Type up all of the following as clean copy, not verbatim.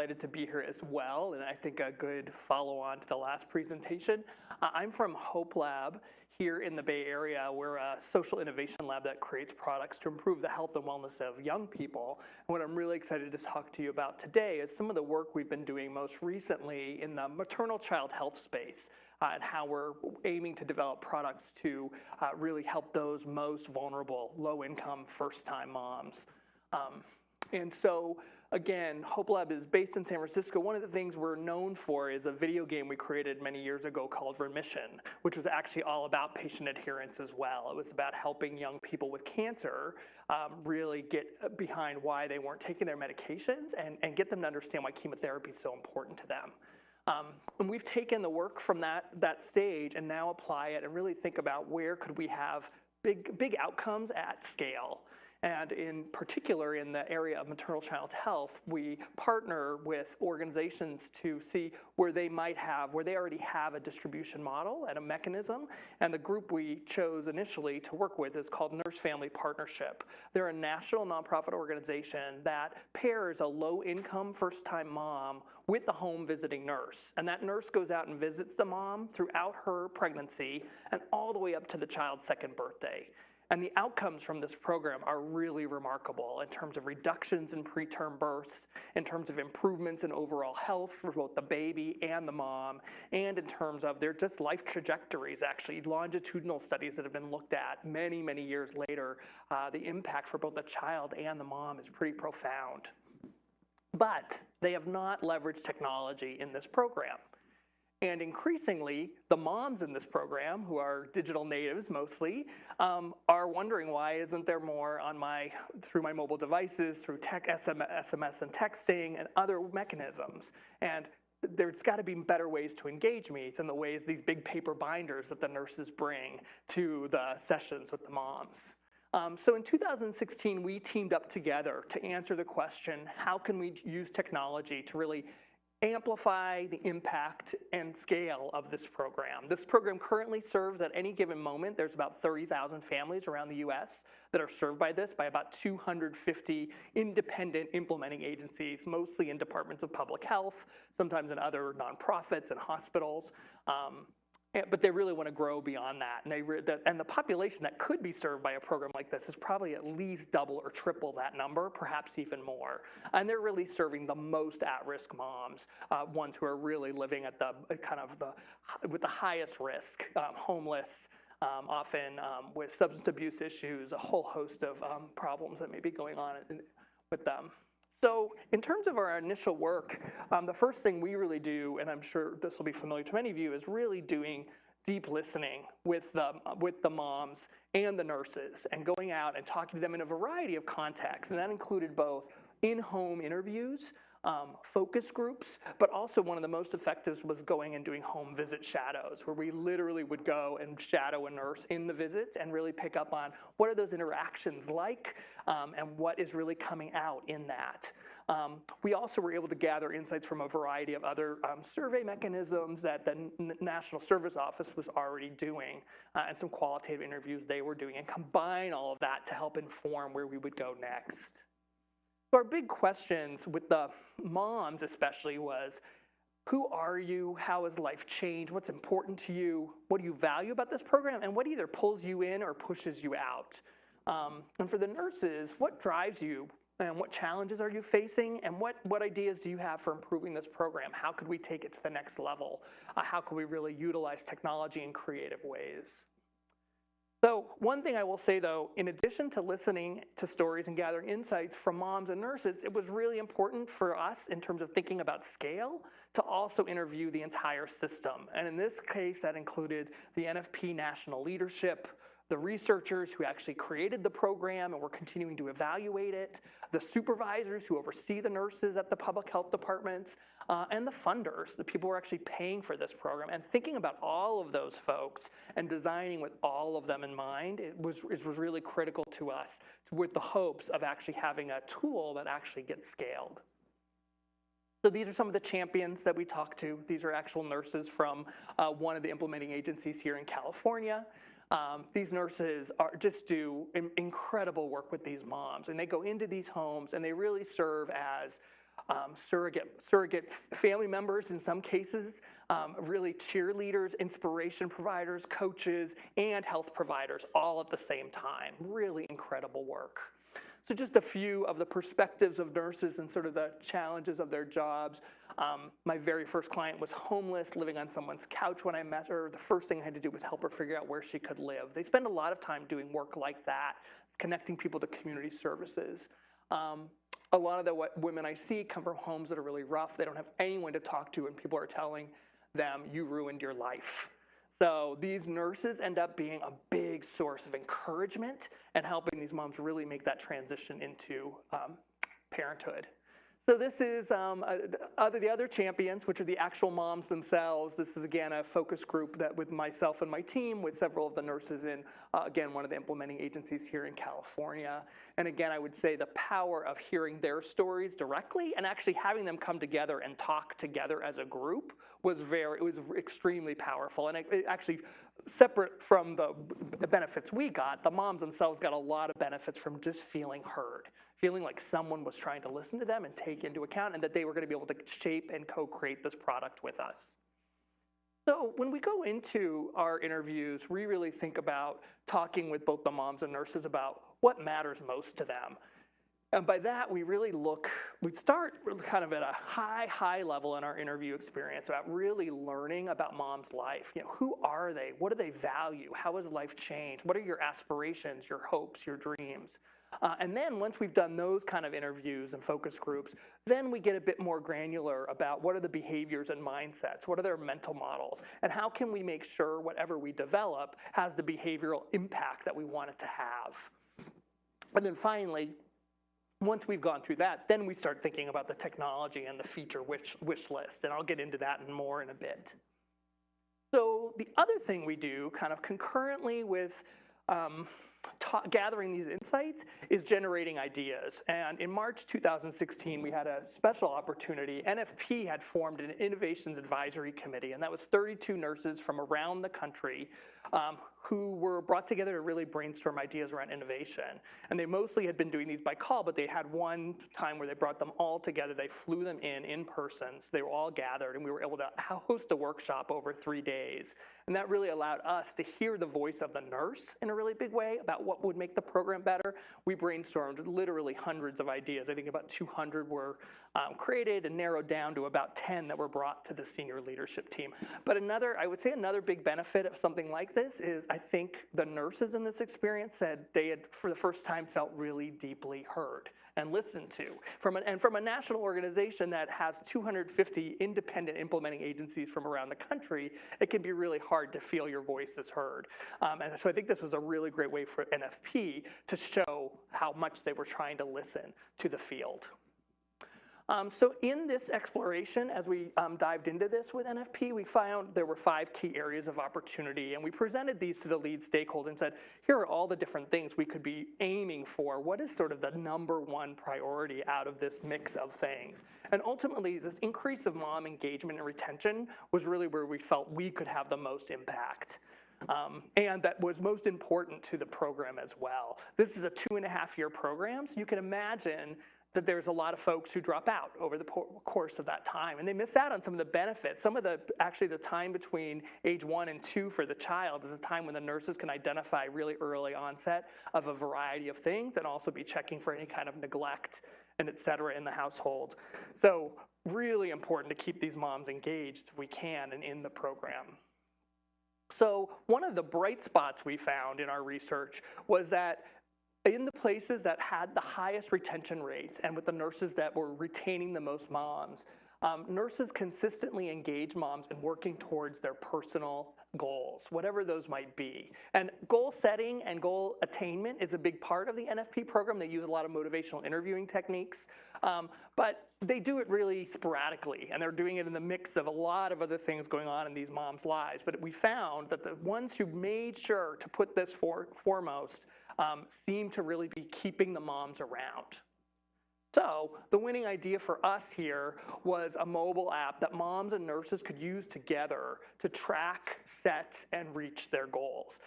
excited to be here as well, and I think a good follow-on to the last presentation. I'm from Hope Lab here in the Bay Area. We're a social innovation lab that creates products to improve the health and wellness of young people. And what I'm really excited to talk to you about today is some of the work we've been doing most recently in the maternal child health space. And how we're aiming to develop products to really help those most vulnerable, low-income, first-time moms. And so, again, Hope Lab is based in San Francisco. One of the things we're known for is a video game we created many years ago called Remission, which was actually all about patient adherence as well. It was about helping young people with cancer really get behind why they weren't taking their medications and get them to understand why chemotherapy is so important to them. And we've taken the work from that stage and now apply it and really think about where could we have big outcomes at scale. And in particular, in the area of maternal child health, we partner with organizations to see where they already have a distribution model and a mechanism. And the group we chose initially to work with is called Nurse Family Partnership. They're a national nonprofit organization that pairs a low-income first-time mom with a home visiting nurse. And that nurse goes out and visits the mom throughout her pregnancy and all the way up to the child's second birthday. And the outcomes from this program are really remarkable in terms of reductions in preterm births, in terms of improvements in overall health for both the baby and the mom, and in terms of their just life trajectories, actually, longitudinal studies that have been looked at many, many years later. The impact for both the child and the mom is pretty profound. But they have not leveraged technology in this program. And increasingly, the moms in this program, who are digital natives mostly, are wondering why isn't there more through my mobile devices, through SMS and texting and other mechanisms. And there's got to be better ways to engage me than the ways these big paper binders that the nurses bring to the sessions with the moms. So in 2016, we teamed up together to answer the question, how can we use technology to really amplify the impact and scale of this program. This program currently serves at any given moment. There's about 30,000 families around the US that are served by this, by about 250 independent implementing agencies, mostly in departments of public health, sometimes in other nonprofits and hospitals. But they really want to grow beyond that. And the population that could be served by a program like this is probably at least double or triple that number, perhaps even more. And they're really serving the most at-risk moms, ones who are really living at with the highest risk, homeless, often with substance abuse issues, a whole host of problems that may be going on with them. So in terms of our initial work, the first thing we really do, and I'm sure this will be familiar to many of you, is really doing deep listening with the moms and the nurses and going out and talking to them in a variety of contexts. And that included both in-home interviews, focus groups, but also one of the most effective was going and doing home visit shadows, where we literally would go and shadow a nurse in the visits and really pick up on what are those interactions like and what is really coming out in that. We also were able to gather insights from a variety of other survey mechanisms that the National Service Office was already doing and some qualitative interviews they were doing, and combine all of that to help inform where we would go next. So our big questions with the moms especially was, who are you? How has life changed? What's important to you? What do you value about this program? And what either pulls you in or pushes you out? And for the nurses, what drives you? And what challenges are you facing? And what ideas do you have for improving this program? How could we take it to the next level? How could we really utilize technology in creative ways? So one thing I will say, though, in addition to listening to stories and gathering insights from moms and nurses, it was really important for us in terms of thinking about scale to also interview the entire system. And in this case, that included the NFP national leadership, the researchers who actually created the program and were continuing to evaluate it, the supervisors who oversee the nurses at the public health departments, and the funders, the people who are actually paying for this program. And thinking about all of those folks and designing with all of them in mind, it was really critical to us, with the hopes of actually having a tool that actually gets scaled. So these are some of the champions that we talked to. These are actual nurses from one of the implementing agencies here in California. These nurses just do incredible work with these moms, and they go into these homes and they really serve as surrogate family members in some cases, really cheerleaders, inspiration providers, coaches, and health providers all at the same time. Really incredible work. So just a few of the perspectives of nurses and sort of the challenges of their jobs. My very first client was homeless, living on someone's couch when I met her. The first thing I had to do was help her figure out where she could live. They spend a lot of time doing work like that, connecting people to community services. A lot of the women I see come from homes that are really rough. They don't have anyone to talk to, and people are telling them, you ruined your life. So these nurses end up being a big source of encouragement and helping these moms really make that transition into parenthood. So this is the other champions, which are the actual moms themselves. This is, again, a focus group that with myself and my team, with several of the nurses in, again, one of the implementing agencies here in California. And again, I would say the power of hearing their stories directly and actually having them come together and talk together as a group was extremely powerful. And it actually, separate from the benefits we got, the moms themselves got a lot of benefits from just feeling heard, feeling like someone was trying to listen to them and take into account, and that they were going to be able to shape and co-create this product with us. So when we go into our interviews, we really think about talking with both the moms and nurses about what matters most to them. And by that, we start kind of at a high level in our interview experience about really learning about mom's life. You know, who are they? What do they value? How has life changed? What are your aspirations, your hopes, your dreams? And then once we've done those kind of interviews and focus groups, then we get a bit more granular about what are the behaviors and mindsets, what are their mental models, and how can we make sure whatever we develop has the behavioral impact that we want it to have. And then finally, once we've gone through that, then we start thinking about the technology and the feature wish list, and I'll get into that and more in a bit. So the other thing we do kind of concurrently with gathering these insights is generating ideas. And in March 2016, we had a special opportunity. NFP had formed an Innovations Advisory Committee, and that was 32 nurses from around the country who were brought together to really brainstorm ideas around innovation. And they mostly had been doing these by call, but they had one time where they brought them all together. They flew them in person, so they were all gathered, and we were able to host a workshop over 3 days. And that really allowed us to hear the voice of the nurse in a really big way about what would make the program better. We brainstormed literally hundreds of ideas. I think about 200 were created and narrowed down to about 10 that were brought to the senior leadership team. But I would say another big benefit of something like this is I think the nurses in this experience said they had, for the first time, felt really deeply heard and listened to. From a national organization that has 250 independent implementing agencies from around the country, it can be really hard to feel your voice is heard. And so I think this was a really great way for NFP to show how much they were trying to listen to the field. So in this exploration, as we dived into this with NFP, we found there were 5 key areas of opportunity, and we presented these to the lead stakeholder and said, here are all the different things we could be aiming for. What is sort of the #1 priority out of this mix of things? And ultimately, this increase of mom engagement and retention was really where we felt we could have the most impact. And that was most important to the program as well. This is a 2.5-year program, so you can imagine that there's a lot of folks who drop out over the course of that time, and they miss out on some of the benefits. Actually the time between age 1 and 2 for the child is a time when the nurses can identify really early onset of a variety of things and also be checking for any kind of neglect and et cetera in the household. So really important to keep these moms engaged if we can and in the program. So one of the bright spots we found in our research was that in the places that had the highest retention rates and with the nurses that were retaining the most moms, nurses consistently engage moms in working towards their personal goals, whatever those might be. And goal setting and goal attainment is a big part of the NFP program. They use a lot of motivational interviewing techniques, but they do it really sporadically, and they're doing it in the mix of a lot of other things going on in these moms' lives. But we found that the ones who made sure to put this foremost seem to really be keeping the moms around. So the winning idea for us here was a mobile app that moms and nurses could use together to track, set, and reach their goals.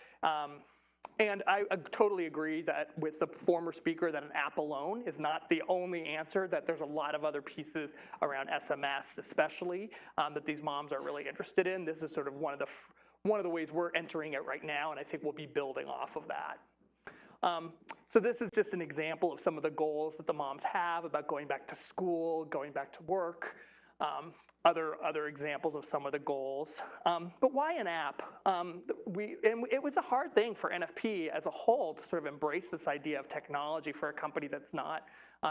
And I totally agree that with the former speaker that an app alone is not the only answer, that there's a lot of other pieces around SMS especially that these moms are really interested in. This is sort of one of the ways we're entering it right now, and I think we'll be building off of that. So this is just an example of some of the goals that the moms have about going back to school, going back to work, other examples of some of the goals. But why an app? And it was a hard thing for NFP as a whole to sort of embrace this idea of technology for a company that's not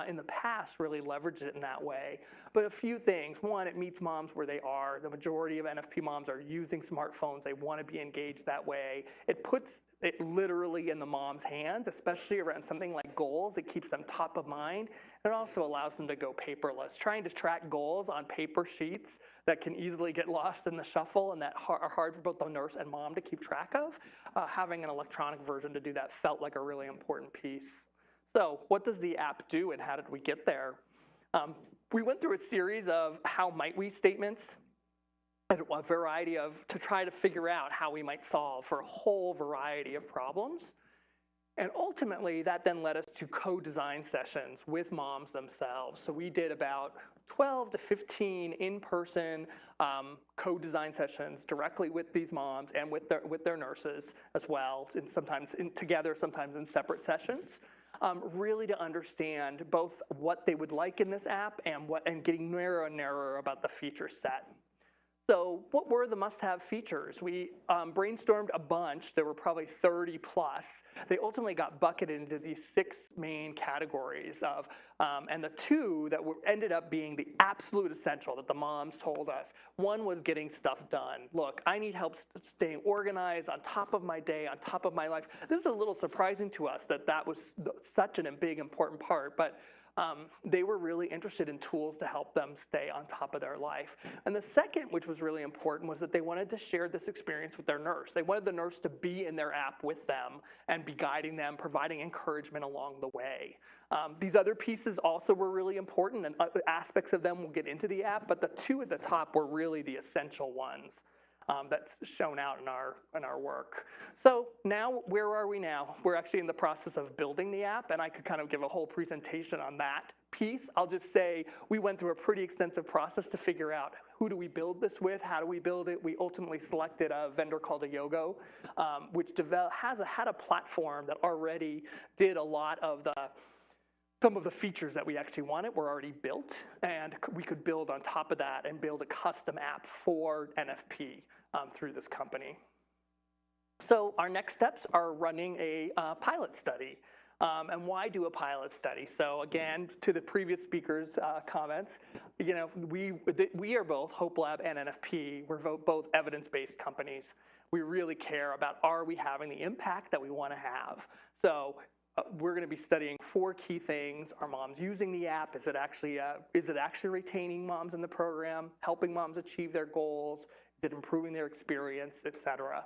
in the past really leveraged it in that way. But a few things. One, it meets moms where they are. The majority of NFP moms are using smartphones. They want to be engaged that way. It puts it literally in the mom's hands, especially around something like goals. It keeps them top of mind. It also allows them to go paperless. Trying to track goals on paper sheets that can easily get lost in the shuffle and that are hard for both the nurse and mom to keep track of, having an electronic version to do that felt like a really important piece. So what does the app do and how did we get there? We went through a series of how might we statements, and a variety of, to try to figure out how we might solve for a whole variety of problems. And ultimately, that then led us to co-design sessions with moms themselves. So we did about 12 to 15 in-person co-design sessions directly with these moms and with their nurses as well, and sometimes together, sometimes in separate sessions. Really to understand both what they would like in this app and getting narrower and narrower about the feature set. So what were the must-have features? We brainstormed a bunch. There were probably 30 plus. They ultimately got bucketed into these 6 main categories of, and the 2 that ended up being the absolute essential that the moms told us. One was getting stuff done. Look, I need help staying organized, on top of my day, on top of my life. This is a little surprising to us that was such a big, important part, but they were really interested in tools to help them stay on top of their life. And the second, which was really important, was that they wanted to share this experience with their nurse. They wanted the nurse to be in their app with them and be guiding them, providing encouragement along the way. These other pieces also were really important, and aspects of them will get into the app, but the 2 at the top were really the essential ones. That's shown out in our work. So now, where are we now? We're actually in the process of building the app, and I could kind of give a whole presentation on that piece. I'll just say we went through a pretty extensive process to figure out who do we build this with, how do we build it. We ultimately selected a vendor called Yogo, which had a platform that already did a lot of some of the features that we actually wanted were already built, and we could build on top of that and build a custom app for NFP through this company. So our next steps are running a pilot study. And why do a pilot study? So again, to the previous speaker's comments, you know, we are both Hope Lab and NFP. We're both evidence-based companies. We really care about, are we having the impact that we want to have? So we're going to be studying 4 key things. Are moms using the app? Is it actually retaining moms in the program, helping moms achieve their goals? Is it improving their experience, et cetera?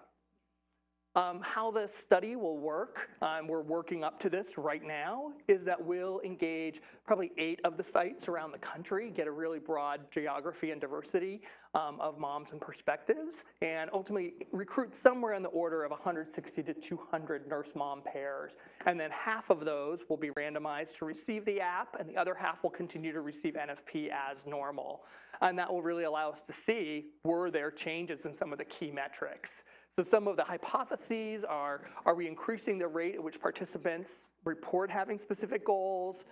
How the study will work, we're working up to this right now, is that we'll engage probably 8 of the sites around the country, get a really broad geography and diversity of moms and perspectives, and ultimately recruit somewhere in the order of 160 to 200 nurse-mom pairs. And then half of those will be randomized to receive the app, and the other half will continue to receive NFP as normal. And that will really allow us to see, were there changes in some of the key metrics? So some of the hypotheses are we increasing the rate at which participants report having specific goals?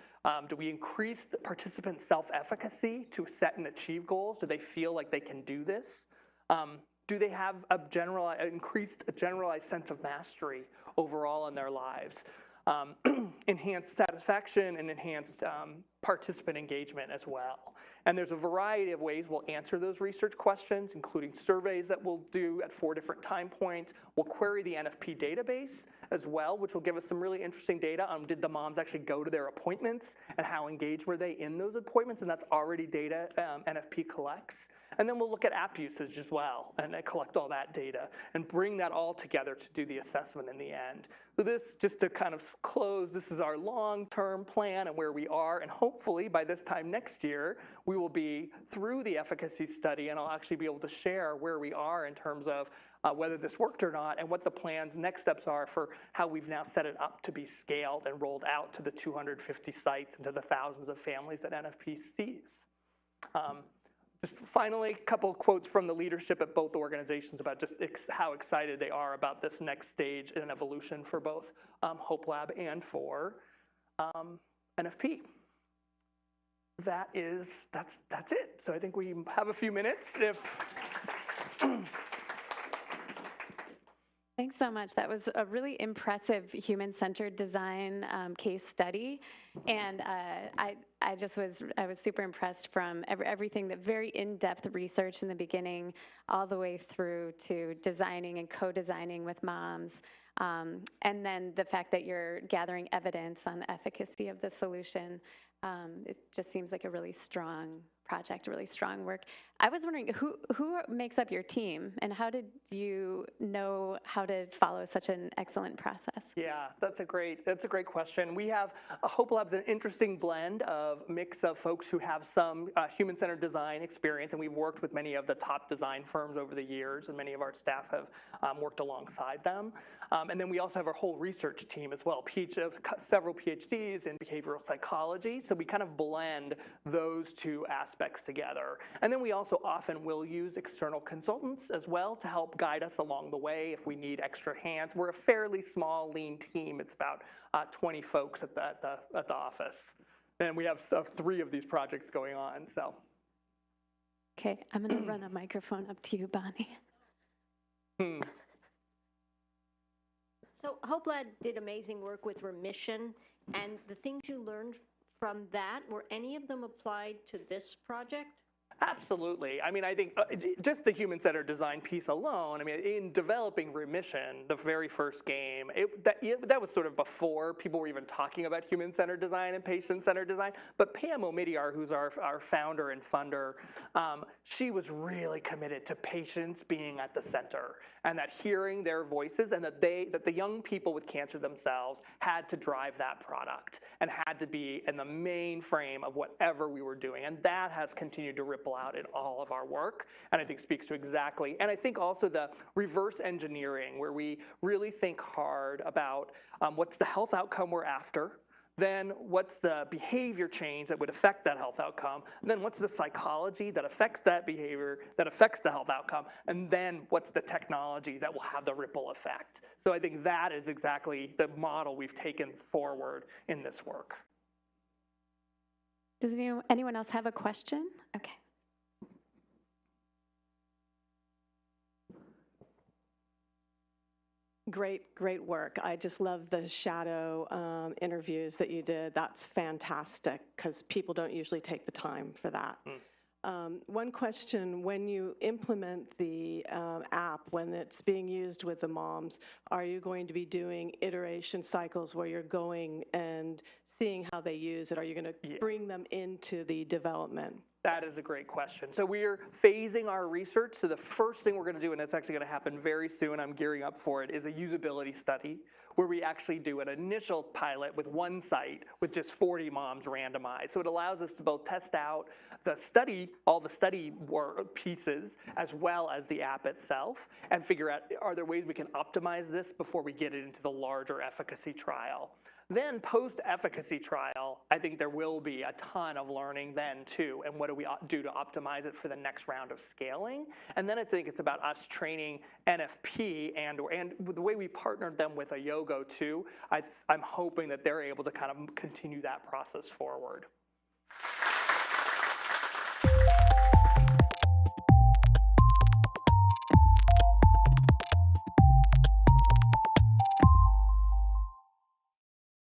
Do we increase the participant self-efficacy to set and achieve goals? Do they feel like they can do this? Do they have a generalized sense of mastery overall in their lives? Enhanced satisfaction and enhanced participant engagement as well. And there's a variety of ways we'll answer those research questions, including surveys that we'll do at 4 different time points. We'll query the NFP database as well, which will give us some really interesting data on did the moms actually go to their appointments and how engaged were they in those appointments, and that's already data NFP collects. And then we'll look at app usage as well and collect all that data and bring that all together to do the assessment in the end. So this, just to kind of close, this is our long-term plan and where we are, and hopefully by this time next year, we will be through the efficacy study and I'll actually be able to share where we are in terms of whether this worked or not, and what the plans, next steps are for how we've now set it up to be scaled and rolled out to the 250 sites and to the thousands of families that NFP sees. Just finally, a couple of quotes from the leadership at both organizations about just how excited they are about this next stage in an evolution for both Hope Lab and for NFP. That's it. So I think we have a few minutes if. Thanks so much. That was a really impressive human-centered design case study, and I was super impressed from everything, the very in-depth research in the beginning, all the way through to designing and co-designing with moms, and then the fact that you're gathering evidence on the efficacy of the solution. It just seems like a really strong project, really strong work. I was wondering who makes up your team, and how did you know how to follow such an excellent process? Yeah, that's a great question. We have Hope Lab's an interesting blend of mix of folks who have some human-centered design experience, and we've worked with many of the top design firms over the years, and many of our staff have worked alongside them. And then we also have our whole research team as well, several PhDs in behavioral psychology. So we kind of blend those two aspects together. And then we also often will use external consultants as well to help guide us along the way if we need extra hands. We're a fairly small, lean team. It's about 20 folks at the office. And we have 3 of these projects going on. So. Okay, I'm going to run a microphone up to you, Bonnie. So Hope Lab did amazing work with remission, and the things you learned from that, were any of them applied to this project? Absolutely. I mean, I think just the human-centered design piece alone, I mean, in developing remission, the very first game, that was sort of before people were even talking about human-centered design and patient-centered design. But Pam Omidyar, who's our founder and funder, she was really committed to patients being at the center, and that hearing their voices, and that the young people with cancer themselves had to drive that product and had to be in the main frame of whatever we were doing. And that has continued to ripple out in all of our work, and I think speaks to exactly, and I think also the reverse engineering, where we really think hard about what's the health outcome we're after, then what's the behavior change that would affect that health outcome, and then what's the psychology that affects that behavior, that affects the health outcome, and then what's the technology that will have the ripple effect. So I think that is exactly the model we've taken forward in this work. Does anyone else have a question? Okay. Great work. I just love the shadow interviews that you did. That's fantastic, because people don't usually take the time for that. One question, when you implement the app, when it's being used with the moms, are you going to be doing iteration cycles where you're going and seeing how they use it? Are you going to bring them into the development? That is a great question. So we're phasing our research. So the first thing we're going to do, and it's actually going to happen very soon, I'm gearing up for it, is a usability study where we actually do an initial pilot with one site with just 40 moms randomized. So it allows us to both test out the study, all the study pieces, as well as the app itself, and figure out, are there ways we can optimize this before we get it into the larger efficacy trial. Then post-efficacy trial, I think there will be a ton of learning then too, and what do we do to optimize it for the next round of scaling? And then I think it's about us training NFP and the way we partnered them with Ayogo too, I'm hoping that they're able to kind of continue that process forward.